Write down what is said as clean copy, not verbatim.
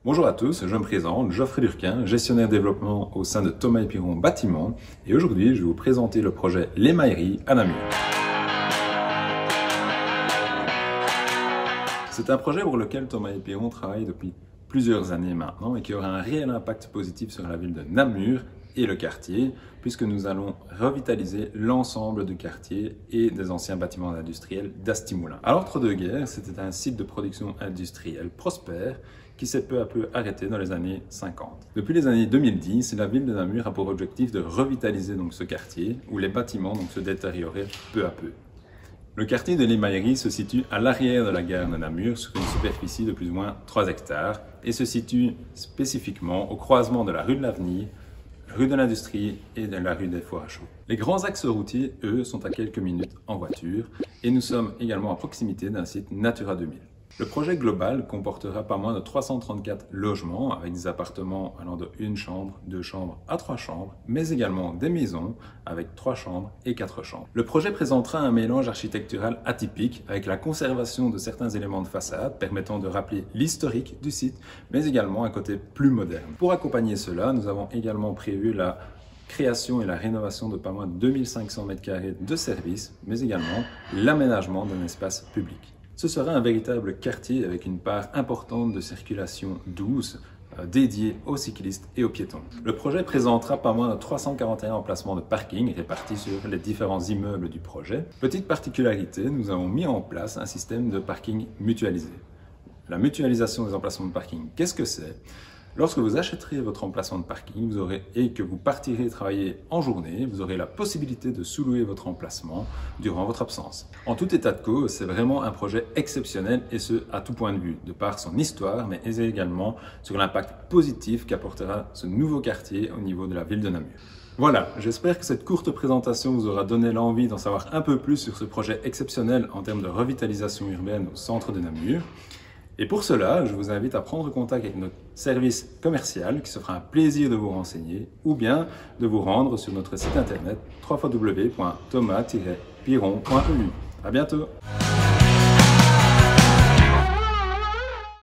Bonjour à tous, je me présente, Geoffrey Durquin, gestionnaire développement au sein de Thomas & Piron Bâtiment, et aujourd'hui je vais vous présenter le projet L'Émaillerie à Namur. C'est un projet pour lequel Thomas & Piron travaille depuis plusieurs années maintenant et qui aura un réel impact positif sur la ville de Namur et le quartier, puisque nous allons revitaliser l'ensemble du quartier et des anciens bâtiments industriels d'Astimoulin. À l'entre-deux-guerres, c'était un site de production industrielle prospère qui s'est peu à peu arrêté dans les années 50. Depuis les années 2010, la ville de Namur a pour objectif de revitaliser ce quartier où les bâtiments se détérioraient peu à peu. Le quartier de l'Émaillerie se situe à l'arrière de la gare de Namur sur une superficie de plus ou moins 3 hectares et se situe spécifiquement au croisement de la rue de l'Avenir, rue de l'Industrie et de la rue des Fours à Chaux. Les grands axes routiers, eux, sont à quelques minutes en voiture et nous sommes également à proximité d'un site Natura 2000. Le projet global comportera pas moins de 334 logements avec des appartements allant de 1 chambre, 2 chambres à 3 chambres, mais également des maisons avec 3 chambres et 4 chambres. Le projet présentera un mélange architectural atypique avec la conservation de certains éléments de façade permettant de rappeler l'historique du site, mais également un côté plus moderne. Pour accompagner cela, nous avons également prévu la création et la rénovation de pas moins de 2500 m² de services, mais également l'aménagement d'un espace public. Ce sera un véritable quartier avec une part importante de circulation douce dédiée aux cyclistes et aux piétons. Le projet présentera pas moins de 341 emplacements de parking répartis sur les différents immeubles du projet. Petite particularité, nous avons mis en place un système de parking mutualisé. La mutualisation des emplacements de parking, qu'est-ce que c'est ? Lorsque vous achèterez votre emplacement de parking et que vous partirez travailler en journée, vous aurez la possibilité de sous-louer votre emplacement durant votre absence. En tout état de cause, c'est vraiment un projet exceptionnel et ce, à tout point de vue, de par son histoire, mais également sur l'impact positif qu'apportera ce nouveau quartier au niveau de la ville de Namur. Voilà, j'espère que cette courte présentation vous aura donné l'envie d'en savoir un peu plus sur ce projet exceptionnel en termes de revitalisation urbaine au centre de Namur. Et pour cela, je vous invite à prendre contact avec notre service commercial qui se fera un plaisir de vous renseigner ou bien de vous rendre sur notre site internet www.thomas-piron.eu. À bientôt!